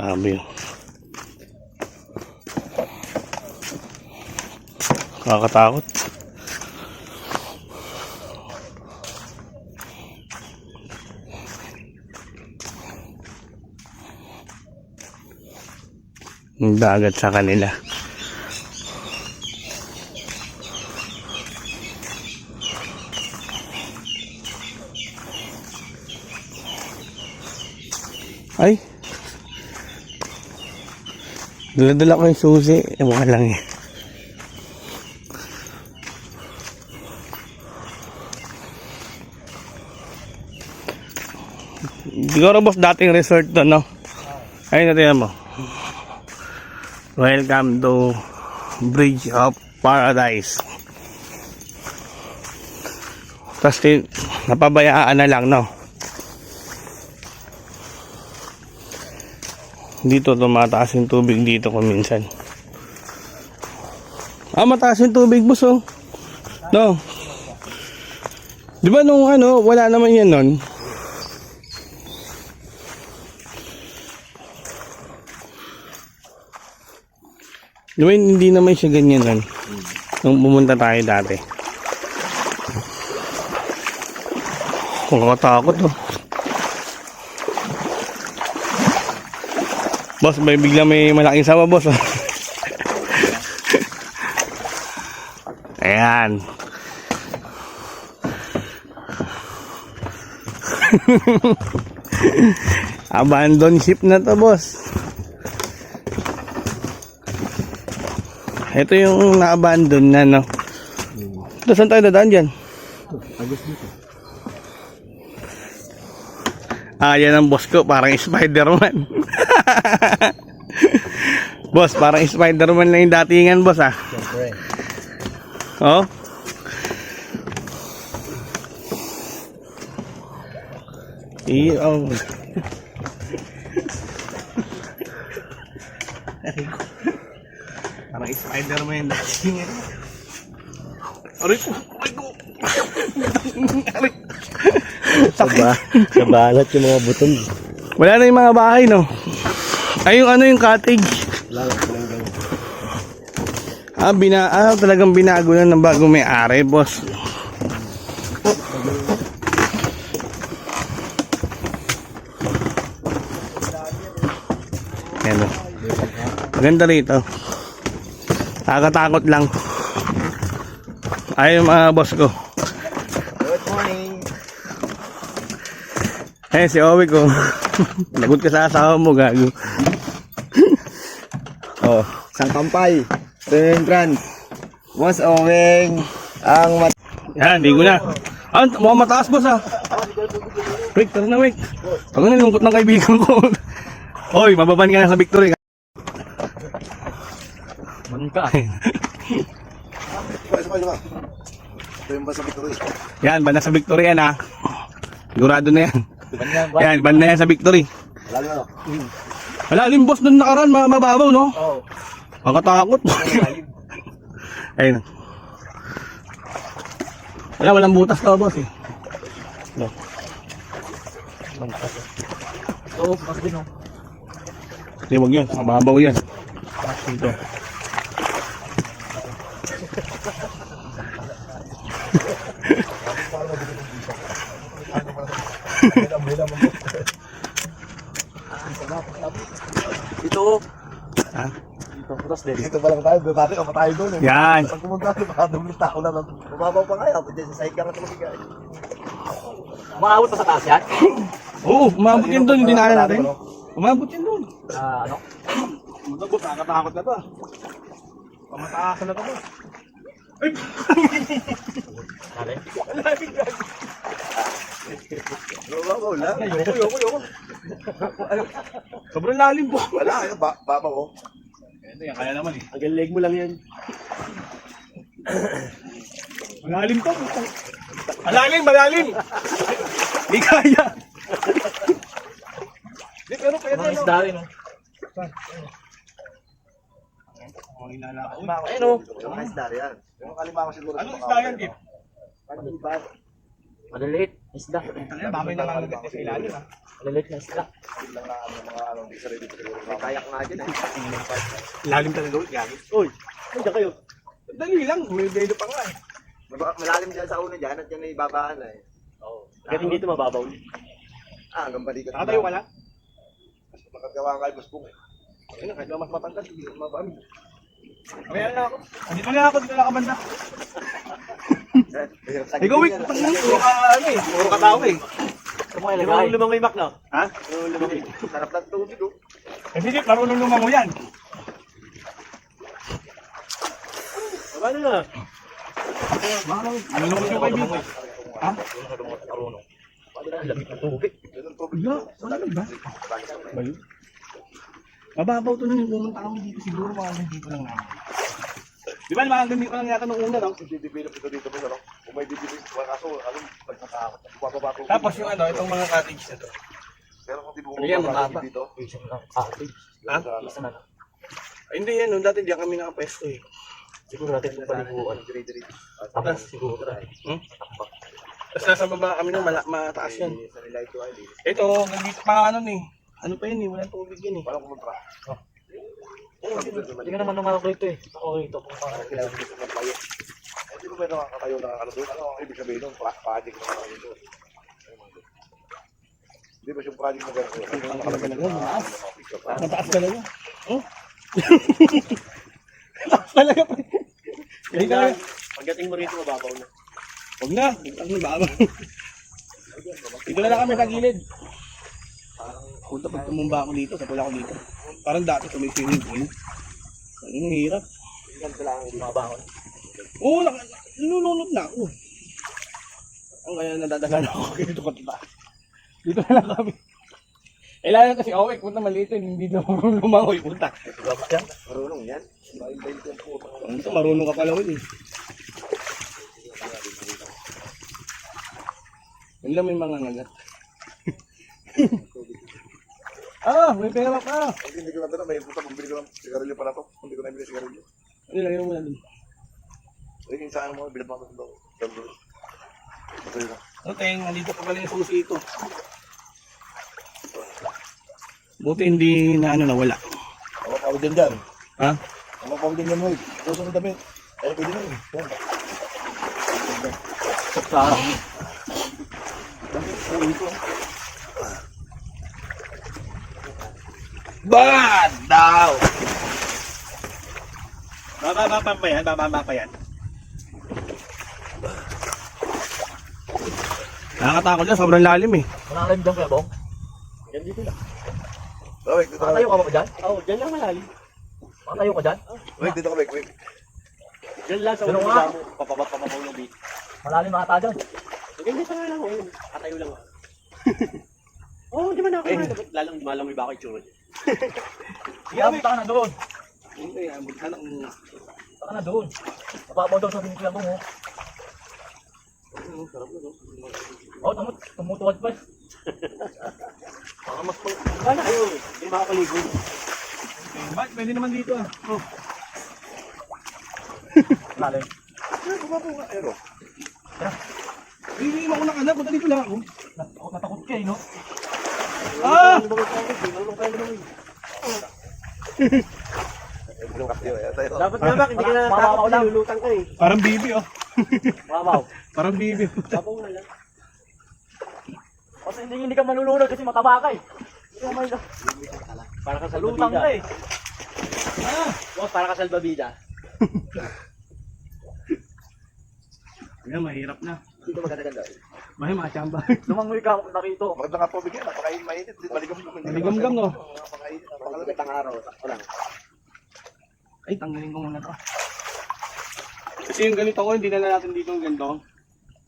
Grabe yun. Nakakatakot. Yung dagat sa kanila. Ay, dala-dala ko yung susi. Ewan lang eh. Siguro boss, dating resort to, no? Ayun, natin mo. Welcome to Bridge of Paradise. Tapos napabayaan na lang, no? Dito tumataas yung tubig dito kung minsan. Mataas yung tubig, boss, oh. No? Di ba nung ano, wala naman yan nun? Di ba hindi naman siya ganyan nun? Nung pumunta tayo dati. Kung nakatakot, oh. Boss, may bigla may malaking sawa, boss. Ayan. Abandon ship na to, boss. Ito yung na-abandon na, no? Ito, saan tayo dadaan dyan? Agos dito. Yan ang boss ko, parang Spider-Man. Boss, parang Spider-Man lang yung datingan, boss, ah. Siyempre. Oh. Oh. Parang Spider-Man yung datingan. Aray ko, aray ko. Aray. Nabalat yung mga buton. Wala na yung mga bahay, no? Ay, yung ano, yung cottage. Talagang binago na ng bagong may-ari, boss. Ayan, oh. Maganda rito. Nakakatakot lang. Ay, yung mga boss ko. Good morning. Si Owi ko. Lagot ka sa asawa mo, gago. Oh, isang kampay. Entrance. Was owing ang Yan, di ko na. Mukhang mataas, boss, ah. Wait, tara na, wait. Pag nalungkot ng kaibigan ko. Hoy, mababan ka na sa victory. Ban ka. Ito yung ba sa Victory? Yan, ban na sa victory yan, ah. Sigurado na yan. Yan, ban na yan sa victory. Malalim ano? Malalim, boss, nung nakaraan, mababaw, no? Oo. Makatakot. Ayun. Walang butas to, boss, eh. No. Oo, mas din, oh. Hindi, wag yun. Mababaw yan. Dito. Ito. Ha? Ito, putas din. Dito pa lang tayo, doon natin, ako tayo doon eh. Yan. Pag pumunta tayo, baka duming tao na lang. Mababaw pa kaya, pwede sa side ka na tumigay. Maawit pa sa taas yan? Oo, umabot yun doon. Hindi na natin. Umabot yun doon. Ano? Boss, nakakatakot na to. Pamataasan na to, boss. Ay! Kali? Mababaw lang. Ayoko. Sobrang lalim po. Wala, ayun, babaw oh. Ito yan, kaya naman eh. Hanggang leg mo lang yan. Malalim to. Malalim! Hindi kaya. Hindi, pero pwede, Mga no? isda rin, oh. Ayun oh. Yung mga isda yan. Yung kalimango siguro. Ano isda yan, Kip? Maliliit. Isda. Damay na lang sa ilalim, ha? Maliliit na isda. lang na mga di sarili siguro. May kayak nga dyan eh. Lalim talaga ulit, gagi. Uy, nandiyan kayo. Dali lang, may dedo pa nga eh. Malalim dyan sa una dyan at yan ay babaan na eh. Oo. Galing dito mababaw. Hanggang balikat. Nakatayo ka na? Mas makagawa ang kalbos po eh. Ayun, kahit mas matangkad, hindi ko mabami. Kaya na ako. Dito na ako, dito na kabanda. Ikaw, Wick, puro ka, ano eh, puro ka tao eh. Di ba lumang may mak na? Ha? Sarap ng tubig oh. Eh, Philip, marunong lumango yan. Paano na? Ano naman yung kaibigan? Ha? Marunong. Paano na? Lamig ng tubig. Yun ang tubig. Wala, wala ba? Ba yun? Mababaw to nung pumunta kami dito, siguro mga hanggang dito lang namin. Di ba, mga hanggang dito lang yata nung una, no? Develop ito dito mo, ano? Kung may develop, kaso, alam, nagmatakot. Bababa ko. Tapos yung ano, itong mga cottage na to. Pero kung di mo Ano yan, mataba? dito, Isa na lang. Cottage. Ha? Isa na lang. Ay, hindi yan, no? Dati diyan kami nakapesto eh. Siguro natin yung paliguan. dire-dire. Tapos siguro. Hmm? Tapos nasa baba kami nung mataas yan. Sa nila ito ay, Ito, nandito pa ano eh. Ano pa yun eh, walang tubig yun eh. parang kumontra. Hindi ka naman numalak rito eh. Ako rito kung paano. Kailangan dito ng payo. Hindi ko pwede makakatayo na ano doon. Ano ang ibig sabihin doon? Project na mga ito. Hindi ba yung project na gano'n? Ang talaga na yun, mataas. Mataas talaga. Oh? Mataas talaga pa. Hindi talaga. Pagdating mo rito, mababaw na. Huwag na, ang baba. Dito na lang kami sa gilid. Punta pag tumumba ako dito, sapula ako dito. Parang dati sa may swimming pool. Ang hirap. Ganito lang ang mababaw. Oo, nalulunod na ako. Ang kaya nadadagan ako dito ko diba? Dito na lang kami. Eh lalo kasi Owek, punta maliit yun, hindi na marunong lumangoy, punta. Gabas yan. Marunong yan. Main-bain ko po. Ito, marunong ka pala ulit eh. Yun lang may mga ngagat. May pera pa. Hindi ko na may puta, bumili ko ng sigarilyo pa na to. Hindi ko na bili sigarilyo. Ano lang mo na dun. Ay, yung saan mo, bilad mo ako daw. Ito yun. Okay, nandito pa pala yung susi ito. Buti hindi na ano nawala. Ako pa din dyan. Ha? Ako pa din dyan, Mike. Susunod damit. Ay, pwede na rin. Yan. Sa Bad daw! Bababa pa yan? Bababa pa yan? Nakakatakot yan, sobrang lalim eh. malalim dyan kaya, Bong? Yan dito lang. Wait, dito ka. Makatayo ka ba dyan? Oo, dyan lang malalim. Makatayo ka dyan? Wait, dito ka, wait. Dyan lang sa ulo mo. Papabaw yung beat. Malalim makata dyan. Hindi pa nga lang, katayo lang. Oo, di ba na ako? Lalang malamay ba ako itsura dyan? Sige, punta ka na doon. Hindi, maghanap mo. Punta ka na doon. Mapapaw daw sa binigyan mo. Oo, tumutuwad pa. Baka mas pa. Wala kayo, hindi makakaligo. Bakit? Pwede naman dito ah. Oh. Malalim. Bumapo nga, pero. Hindi, mauna ka na. Punta dito lang ako. Natakot kayo, no? Ah! Dapat nga bak, hindi ka na natakot na lulutang ka eh. Parang bibi oh. Mabaw. Parang bibi. Mabaw nga lang. Kasi hindi ka malulunod kasi mataba ka eh. Hindi ka may para ka sa lutang ka eh. Boss, para ka sa albabida. Kaya mahirap na. Dito maganda-ganda. May mga tsamba. Lumangoy ka nakito. Maganda nga po bigyan, napakain mainit. Maligam-gam. Maligam-gam no. Napakain, napakalamig ang araw. Sakto lang. Ay, tanggalin ko muna to. Kasi yung ganito ko, hindi na natin dito yung ganito.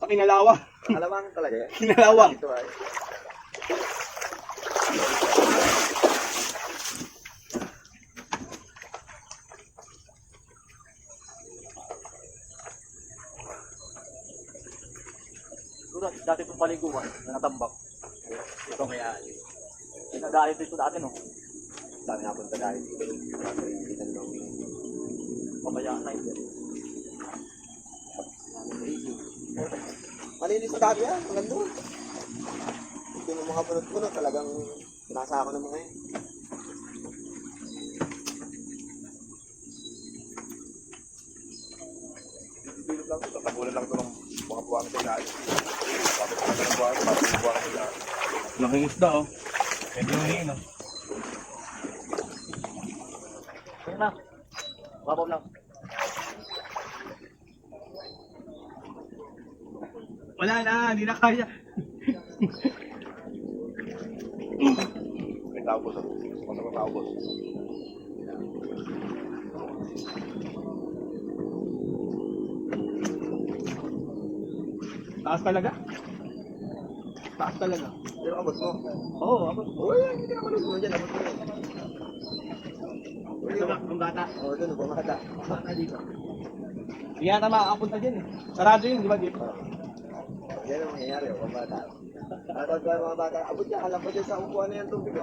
Sa kinalawang. Alamang talaga yan. Kinalawang. Ito ay. Dati itong paliguan na natambak. Ito kaya. Pinadaayo dito dati no. Dami napunta dahil. Pabayaan na ito. Malinis na dati yan, maganda. Ito yung mga punot-punot talagang Nasa ako ng mga yun. Dito lang, tatabunan lang ito ng mga buwan sa ilalim. Tapos ka ng buwan, tapos ng buwan sa ilalim. Laking isda oh. Pwede yung hiin oh. Ayun na. Babaw lang. Wala na, hindi na kaya. May tao boss. Masama tao boss. Taas talaga? Taas talaga. Pero abot mo. Oo, abot. Uy, hindi ka malulunod dyan. Abot mo yan. Ito na, ang bata. Oo, doon, bumata. Bata dito. Hindi yata makakapunta dyan eh. Sarado yun, di ba dito? Yan ang mangyayari, mga bata. Atod ba mga bata? Abot niya, alam ko dyan sa upuan na yan tubig.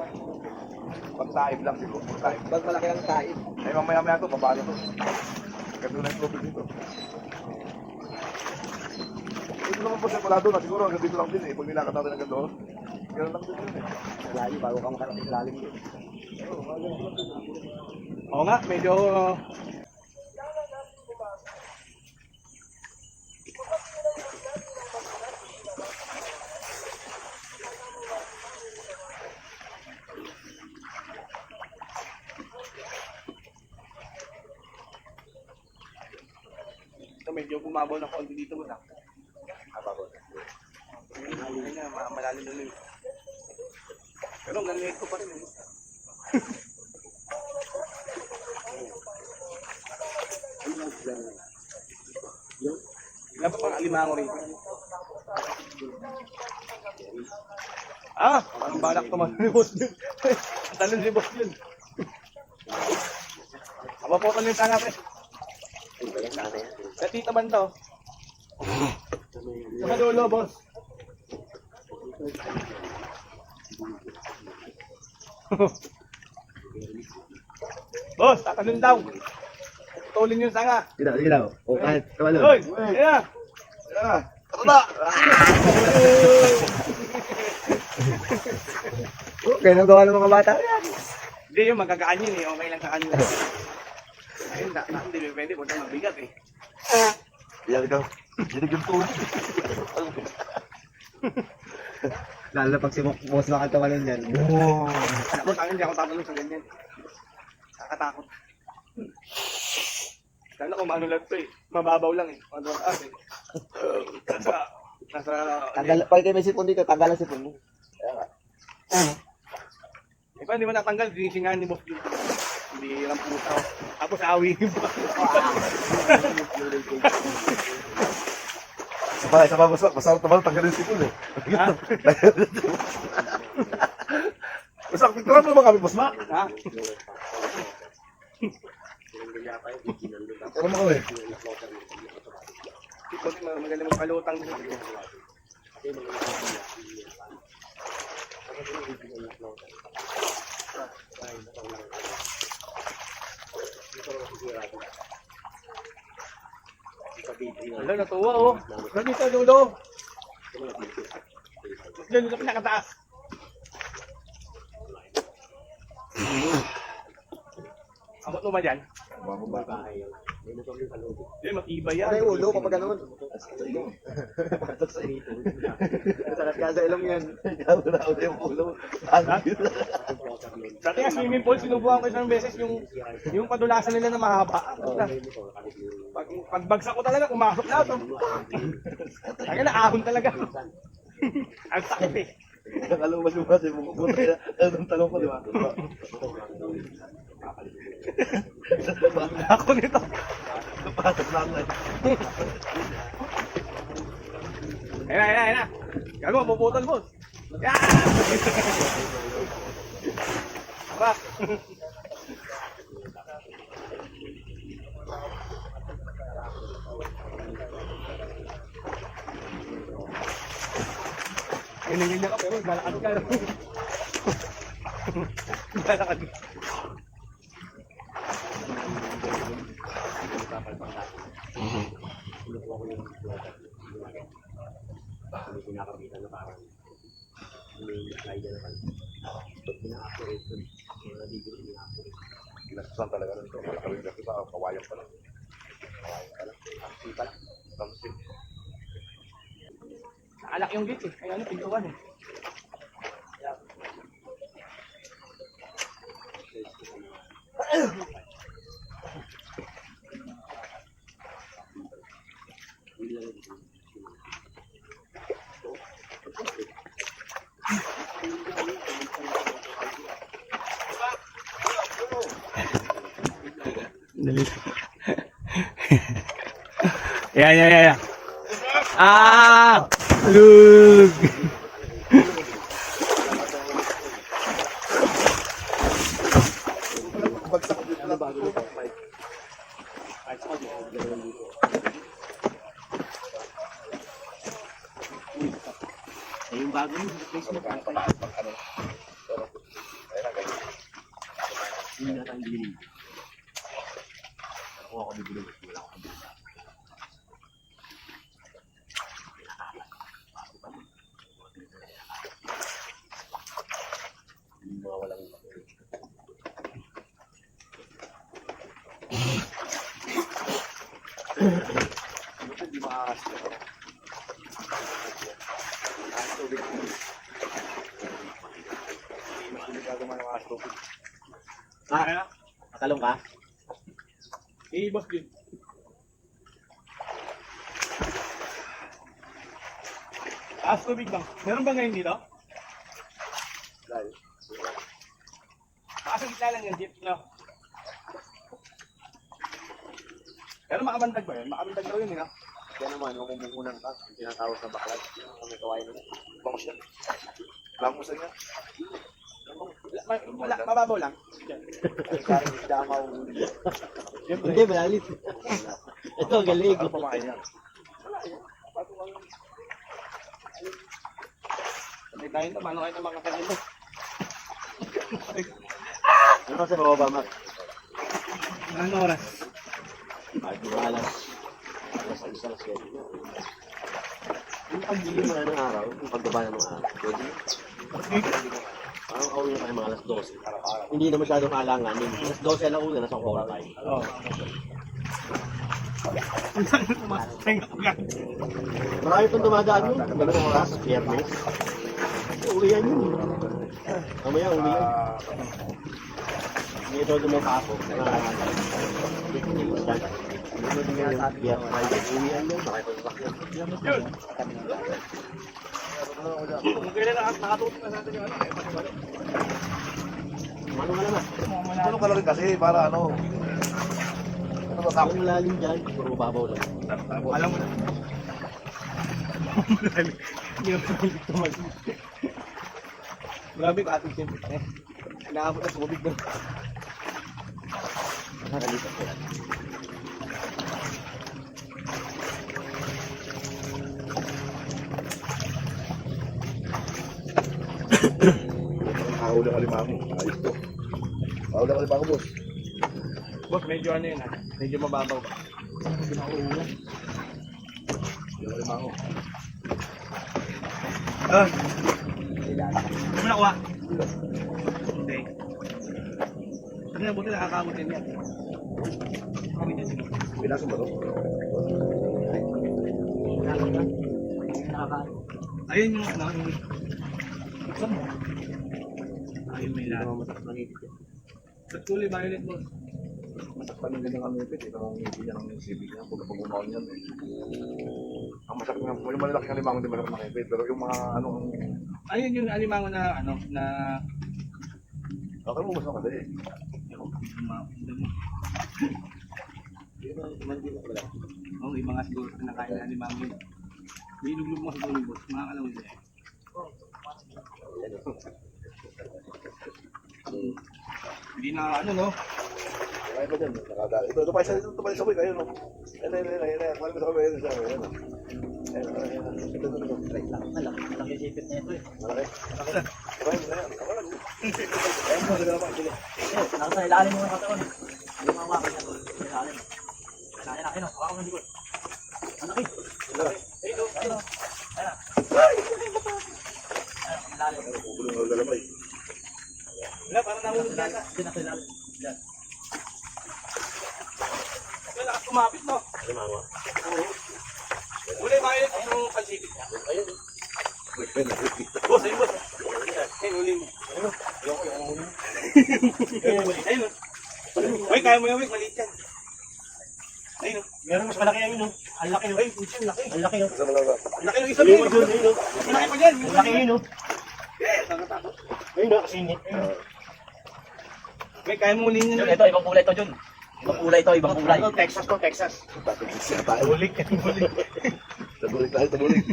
Pagtaib lang siguro, pagtaib. Pag malaki ang taib. Ay, mamaya-maya ito, babalo ito. Ganda na yung tubig dito. Ito naman po siya pala doon, siguro hanggang dito lang din eh. Pag nilakad natin hanggang doon, gano'n lang din yun eh. Malayo, bago ka makarating sa lalim yun. Oo nga, medyo... Ito medyo bumabaw ng konti dito mo na. Ayun na, malalim na yun. Pero ang galing ko pa rin eh. Ilan pa pang alimango rin? Ah! Ang balak tumanon ni boss yun. Talon si boss yun. Abapotan yung sana pre. Sa tita Banto. Sa dulo boss. Boss, tatalon daw. Tutulin yung sanga. Sige daw. O kahit kawalo. Hoy! Ayan! Ah, tara na! Kaya nang gawa ng mga bata. Hindi yung magagaan yun eh. Okay lang sa kanila. Ayun, hindi pwede. Huwag na mabigat eh. Yan ikaw. Dinig yung tubig. Lalo na pag si Boss makatawalan yan. Oo. Alam ko, hindi ako tatalon sa ganyan. Nakatakot. Sana kung ano lang ito eh. Mababaw lang eh. Ano ang as eh. Nasa... Pag kayo may sipon dito, tanggal ang sipon mo. Eh, pa, hindi mo natanggal. Dinisingahan ni boss dito. Hindi lang puta. Tapos awin pa. Sabay, masarap naman tanggalin si Pul eh. Ha? Masarap, picturean mo ba kami, boss ma? Ha? Ano mo kami? Kasi magaling mong kalutang dito. Wala, natuwa oh. Dito, dulo. Dulo sa pinakataas. Abot mo ba dyan? Hindi, matibay yan. Ano yung ulo kapag gano'n? Sarap ka sa ilong yan. Gano'n na ulit yung ulo. Dati nga swimming pool, sinubukan ko isang beses yung padulasan nila na mahaba. Pagbagsak ko talaga, kumasok na ito. Kaya naahon talaga. Ang sakit eh. Alam mo ba siya, pupunta ang tanong ko, di ba? Ako nito. Patok na ako eh. Ayun na. Gago, puputol mo. Yan! Tara. Ganyan ka pero lalakad ka. Lalakad ka. Hindi kinakabitan na parang may slide na ina-operate yun. Mga libre, ina-operate. Ginasusan talaga rin ito. Malakawin kasi sa kawayan pa lang. Kawayan pa lang. Taxi pa lang. Tamsin. Naalak yung gate eh. Kaya ano, pintuan eh. Dali. Ya. Ah! Lug! Bagsak dito na bago na. Eh, yung bago yun, Facebook. Ano? Ayun na, ganyan. Hindi na tayong bilhin. Ako bibili. Wala akong bibili. Yung mga walang Hindi makakas. Ang tubig. Hindi ka gumawa ng tubig. Matalong ka? Eh, boss din. Taas tubig bang? Meron ba ngayon dito? Dahil. Taas ang gitna lang yung jeep, no? Pero makabandag ba yun? Makabandag daw yun, no? Kaya naman, kung bumukunan ka, yung tinatawag na baklag, kung may kawain na. Bangos yan. Bangos yan. Mababaw lang. Kaya hindi ako mahuhuli. Hindi, malalim. Ito, galing. Ano pamain yan? Hindi tayo ito, mano kayo ng mga kanilo. Ano kasi mababa, Mac? Ano oras? Kahit mga alas. Alas 7. Yung pagdilim mo na ng araw, yung pagbaba na ng araw, pwede. Parang kauwi na tayo mga alas 12. Hindi na masyadong alangan. Yung alas 12 na una, nasa Cora tayo. Oo. Marami pang dumadaan yun. Ganun oras, Piernes. Uwi yan yun. Mamaya uwi yan. Hindi ito dumapako. Uwi yan yun. Makipagpakyan. Kung kailan nakatutok na natin yung ano, eh, pasibalo. Ano nga naman? Ano ka lang kasi, para ano? Ano ba Ang lalim dyan, puro babaw lang. Alam mo na. Hindi na pwede tumal. Grabe ka ating siyempre. Inaabot na tubig doon. Nakalipat ko yan. Ahuli ka limango. Ayos to. Ahuli ka limango, boss. Boss, medyo ano yun ha? Medyo mababaw ba? Ahuli ka limango. Hindi mo nakuha? Hindi. Ano na buti nakakabutin yan? Pinasok ba to? Ayun yung ano, yung... Saan mo? Ayun may lahat. Ba't kulay violet, boss? Masaktan yung ganyang kamipit. Ito ang hindi niya ng sibig niya. Pag pag-umaw niyan eh. Ang masakit nga, yung malalaki ng limango hindi malaki makipit. Pero yung mga ano, Ayun yung alimango na ano, na... okay mo gusto kasi. Oo, yung mga siguro pinakain na alimango yun. May inuglog mo siguro yung boss, makakalawin niya. Hindi na ano, no? Kaya ba dyan? Nakadali. Ito pa isa sabay kayo, no? Ayan. Kumain mo sa kamay. Ayan. Ito. Malaki sipit na ito eh. Malaki. Kumain mo na yan. Ayan mo, sige naman. Sige. Nasa ilalim mo ng katawan. Hindi mo hawakan yan. Ilalim. Laki no. Hawakan mo siguro. Ang laki. Ayun. Ayun. Ilalim. Pupulong ang galamay. ata. Wala ka tumapit, no? Wala yung mga yung pansipit niya. Ayun. Boss, ayun boss. Ayun, uli mo. Ayun. Uy, kaya mo yung wig, maliit yan. Ayun. Meron mas malaki yan yun, no? Ang laki, no? Ay, puti, ang laki. Ang laki, no? Ang laki ng isa mo. Ayun, ayun, no? Ang laki pa dyan. Ang laki yun, no? Nakatakot. Ayun, no? Kasingit. Uy, kaya mo ulihin Jun, yun. ito, ibang kulay to, Jun. Ibang kulay to, ibang kulay. Ito, Texas to, Texas. Tagulik. Bulik. Tagulik tayo, tagulik.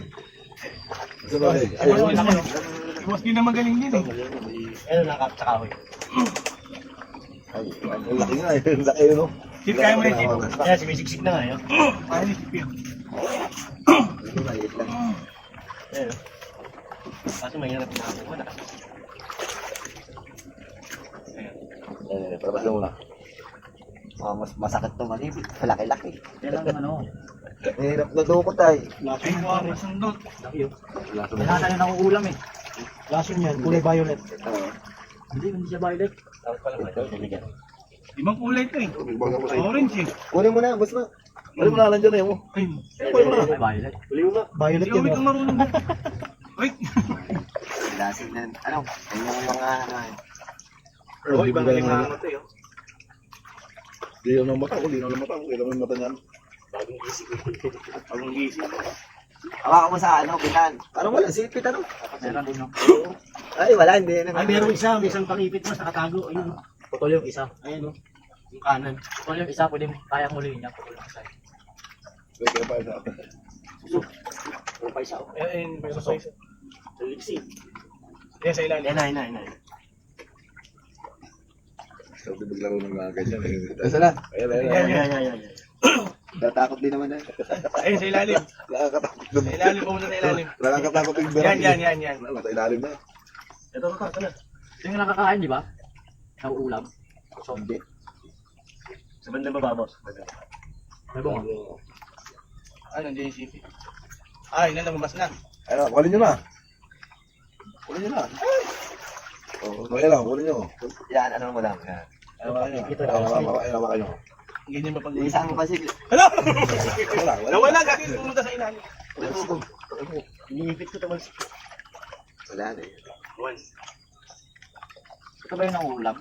Ayun, ang laki, no? Boss, di na magaling din eh. Ayun, nakakap sa kahoy. Ay, ang laki nga, ang laki no? Chip, kaya mo rin, Chip. Kaya, sumisiksik na nga, yun. Kaya ni Chip yun. Ano, maliit lang. Ayun, no? Kaso mahirap na ako. Parabas lang muna. Mas masakit to manipit. Malaki-laki. Kailangan ano. Hirap na dukot ay. Ay, buwan na sundot. Laki yun. Kailangan na nakuulam eh. Lason yan, kulay violet. Hindi siya violet. Tapos pala violet. Limang kulay ito eh. Orange eh. Kunin mo na, boss mo. Kunin mo na lang dyan eh mo. Ay, Kunin mo na. Violet. Kunin mo na. Violet ikaw kang marunong. Ay, Lasing na, ano, ayun yung mga ano eh. oh, ibang galing na ito eh. Hindi yun ang mata ko, hindi yun ang mata ko. Kailan mo yung mata niyan? Bagong gising. Bagong gising. Hawakan mo sa ano, pitan. Parang wala, sipit ano. Meron din no. Ay, wala, hindi. Ay, meron isa. May isang pangipit mo nakatago. Ayun. Putol yung isa. Ayun no. Yung kanan. Putol yung isa. Pwede kayang muli niya. Putol yung isa. Pwede ka pa isa. Putol pa isa. Ayun, may susok. Lipsi. Yan sa ilalim. Yan. Sabi maglaro ng mga ganyan eh. Asa na? Ayan. Tatakot din naman eh. Ayun, sa ilalim. Nakakatakot Sa naman. ilalim, pumunta sa ilalim. Nakakatakot yung berang. Yan. Nasa ilalim na. Ito na. Ito yung nakakain, di ba? Nauulam. So, Hindi. sa bandang baba, boss. May bunga. Ah, nandiyan yung sipi. Ay, na, lumabas na. Ano, kunin nyo na. Kunin nyo na. Oo, kaya lang, kunin nyo. Yan, ano mo lang. Yan. Ito Hawakan nyo. Ganyan mapag- Isang mo kasi. Hala! Wala. Nawala, kasi pumunta sa ilalim. Iniipit ko ito, boss. Wala na eh. One. Ito ba yung nauulam?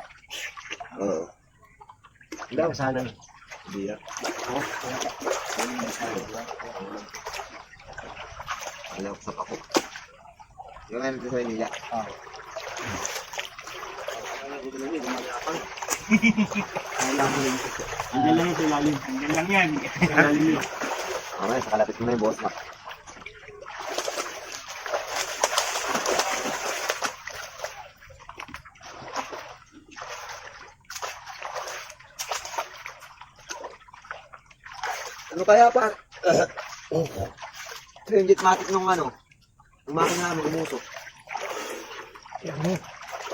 Oo. Hindi ako sana. Hindi yan. Wala ko sa pako. Yung ano sa Manila. Andyan lang yung sa ilalim. Hanggang lang yan. Ilalim yun. Okay, sa kalapit mo na yung boss na. Ano kaya pa? Yung jitmatic nung ano, yung makina namin umusok.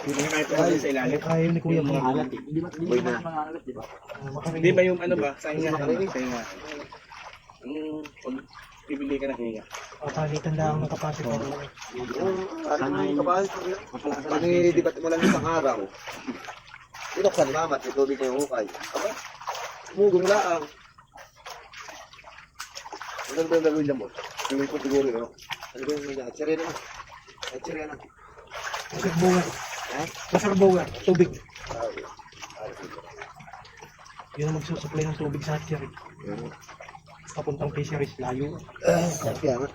Hindi na kahit pumunta sa ilalim. Ayaw ni Kuya mga alat eh. Hindi ba Boy na. mga alat, di ba? Hindi ba yung ano ba? Sa hinga. Sa hinga. Pag bibili ka ng hinga. Palitan lang ng kapasok. Ano yung kapahit? Ano yung dibat mo lang isang araw? Tinoksan ni mama at may tubig na yung hukay. Aba, mugong laang. Ano ba yung gagawin niya mo? Yung ikot siguro, no? Ano ba yung mga tsirena mo? Ay, tsirena. Masarbugan. Masarbugan. Tubig. Yun ang magsusupply ng tubig sa hatchery. Papuntang fisheries, layo. Kaya nga.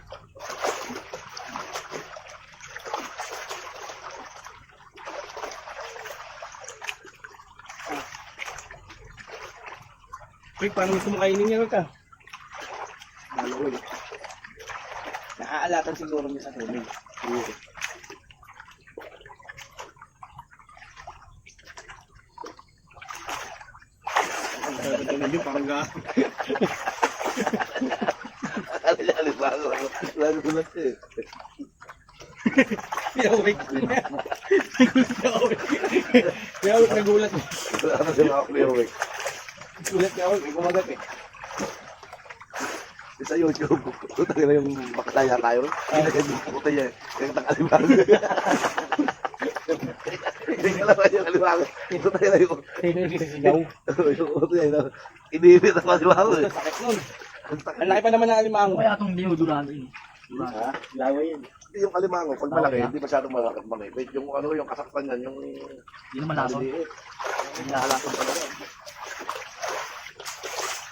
Uy, paano gusto mo kainin niya ka? Naloy. Naaalatan siguro niya sa tubig. Parang ga. Alis bago. Lalo ko lang eh. Yawik. Yawik nagulat. Wala na siya makakuliw eh. Nagulat niya ako. May kumagat eh. Sa YouTube, utang na yung makataya tayo. Pinagay mo ko tayo. Yung takaliman. Hindi ka naman yung alimango. Ito tayo na yung Sino yung sisigaw? yung uto yan. Inibit ang alimango eh. Sakit nun. Ang laki pa naman ng alimango. Kaya itong hindi mo durado yun. Ha? Laway yun. Hindi yung alimango, pag malaki, hindi masyadong malaki. Manipit. Yung ano, yung kasaktan yan, yung Hindi naman laso. maliliit. Hindi nakalaso pa lang.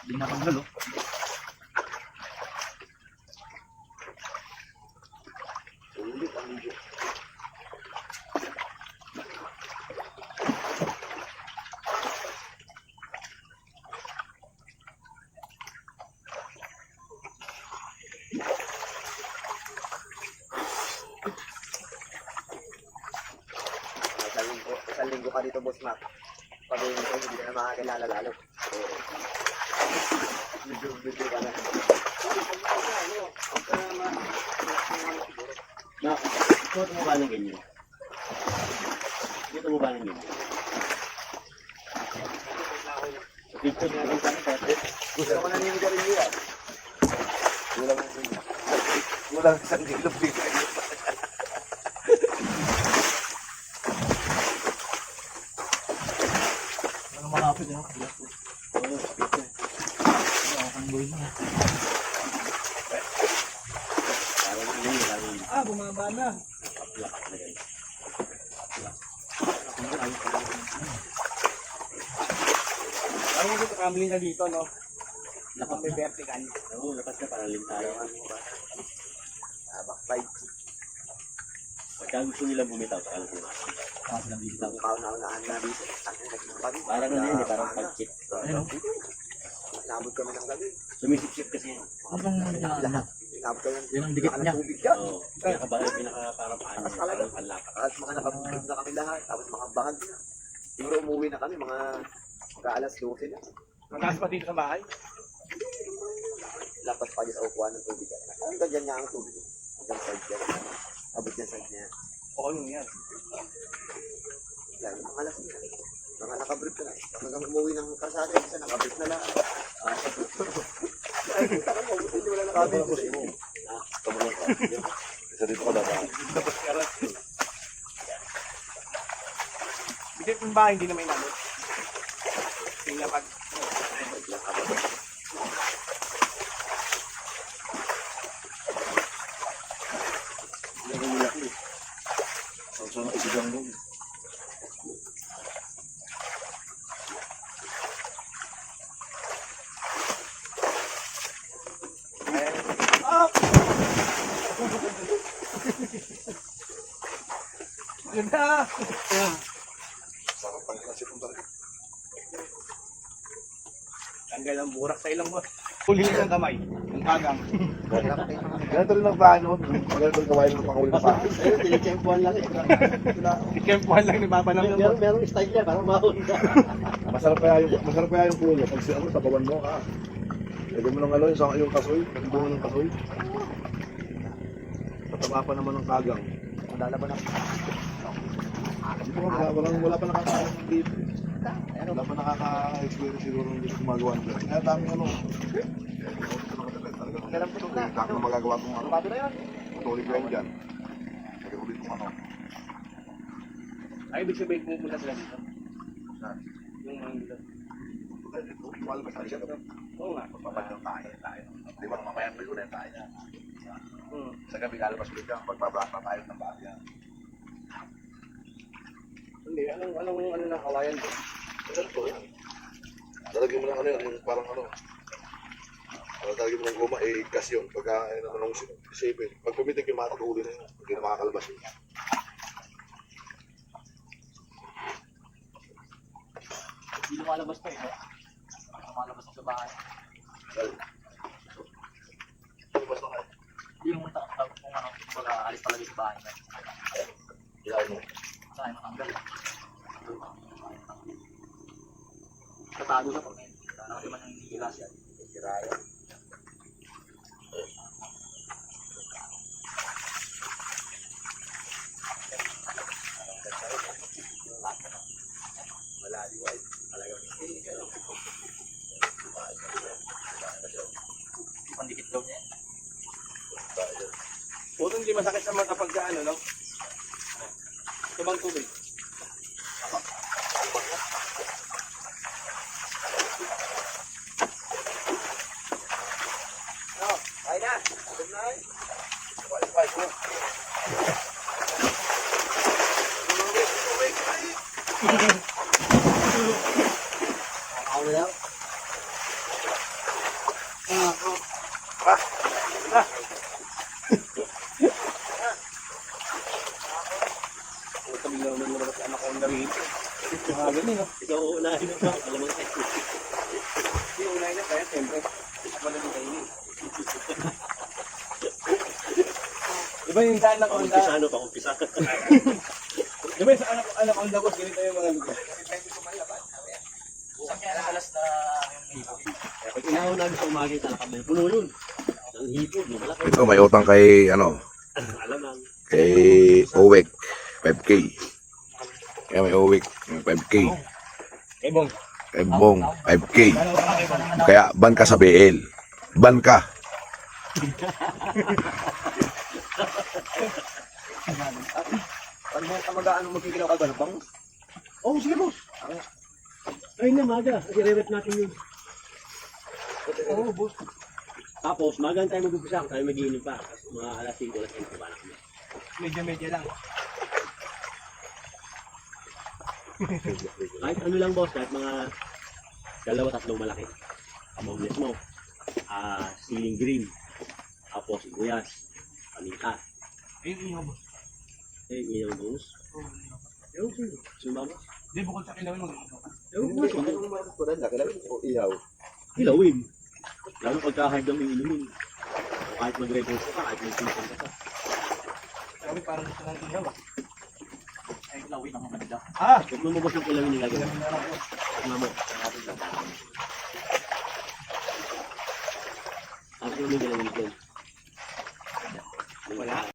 Hindi natanggal oh. Ulit ang video. Isang linggo ka dito, Boss Mac. Pag-iin ko, hindi ka na makakilala lalo. Video ka na. Na, suot mo ba ng ganyan? Dito mo ba ng ganyan? Picture na rin kami dati. Gusto ko naninigarilyo yan. Walang isang kilong bigay. Ano malapit eh. Oo, picture. Ang gawin mo. Parang ano yun, parang yun. Bumaba na. Lakas na ganyan. Ang dito, kambling ka dito, no? May vertical. Oo, lakas na parang lintaro. Backfight. Pagka gusto nilang bumitaw, saka lang pumasok. Saka silang bibitaw. Kauna-unaan na dito. Parang ano yun, parang pag-chip. Nabot kami ng gabi. Sumisip-sip kasi yun. Nabot kami ng Yun ang dikit niya. tubig ka. Oo, parang paan niya, parang panlakas. At mga nakabukid na kami lahat. Tapos makabahag na. Siguro umuwi na kami mga alas 12 na. Mataas pa dito sa bahay. Lapas pa dyan sa ukuan ng tubig. Hanggang dyan nga ang tubig. Hanggang side dyan. Abot dyan side niya. Oo, yun yan. Yan, mga alas na. Mga nakabrief na. Hanggang umuwi ng kasada, isa nakabrief na lang. Ay, kita ka mo. Hindi wala nakabrief. Isa dito ka dapat. Bigay kong bahay, hindi na may nalot. Yung lapag. So, isigang mo. Yun na! Sarap pang kasi itong talaga. Tanggal ang burak sa ilong mo. Huli ng kamay. Ang kagang. Ganito rin ang paano. Ganito rin kawain ng panguli na pa. Ayun, tinitsempuan lang eh. Ikempuhan lang ni Papa ng Merong style niya, parang mahon ka. Masarap kaya yung pulo. Pag siya sa bawan mo, lagyan mo ng alo, yung kasoy, yung bunga ng kasoy. Pataba pa naman ng kagang. Lalaban na. Wala pa nakaka-experience dito. Wala pa nakaka-experience siguro ng dito gumagawa nito. Kaya dami ano. Talaga na magagawa kong ano. Tuloy ko yan dyan. Lagyan ulit kong ano. Ay, ibig sabihin pupunta sila dito. Yung mga dito. Malabas na siya. Oo nga. Magpapadyang tayo. Di ba mamaya may ulit tayo na. Sa gabi kalabas ulit yan. Pagpapalak na tayo ng bagyan. Hindi, anong ng kawayan ko? Ganito yan. Talagyan mo ng ano yan, yung parang ano. Talagyan mo ng goma, gas yun. Pagka naman ang isipin. Pag pumitig yung matatuloy na yun, hindi na makakalabas yun. Hindi lumalabas pa eh. Lumalabas sa bahay. Lumabas na kayo. Hindi yung kung ano, baga alis talaga sa bahay. Ilaw mo. Saan yung matanggal? Tatago siya pag may naman yung hihilas yan. Siraya. Malaliway. Talagang hindi. Pandikit daw niya. Puto hindi masakit sa mata pagka ano, no? Tumang tubig. Kami lang naman naman sa anak ko ang gawin. Mga ganun, no? Ikaw uunahin na ba? Alam mo na. Hindi, unahin na kaya, siyempre. Wala din kayo. Diba yung sa anak ko ang Pakumpisa ano, pakumpisa. Diba yung sa anak ko ang dagos, ganito yung mga lugar. Pag inahon namin sa umaga yung talakad na yun, puno yun. Ang hipog, yung malaki. Ito may utang kay Alam lang. kay Owek 5K. Kaya may Owek 5K. Eh, Bong. Kay Bong 5K. Kaya ban ka sa BL. Ban ka. Pag mga kamagaan mo magkikinaw ka ba ng bangus? Oh, sige boss. Ay na, maga. I-rewet natin yun. Oo, boss. Tapos, magaan tayo mag-umpisa. Tayo mag-iinom pa. Tapos, mga alas 5, alas 5 pa na kami. Medyo lang. Kahit ano lang boss, kahit mga 2-3 malaki. Amongles mo. Ceiling green. Tapos, guyas. Paninta. Ayun, ihaw, boss. Iyaw boss. Ewan ko. Sumama. Hindi, bukod sa kilawin mo. Ewan ko. Hilawin. Lalo pagka hard lang yung inumin. Kahit mag-record ka, kahit may sinsan ka pa. Sabi parang gusto ng ihaw. Ay, hilawin ang maganda. Ah! Huwag mo mabos ng kilawin nilagay. Huwag mo. Tapos yung may kilawin dyan. Wala.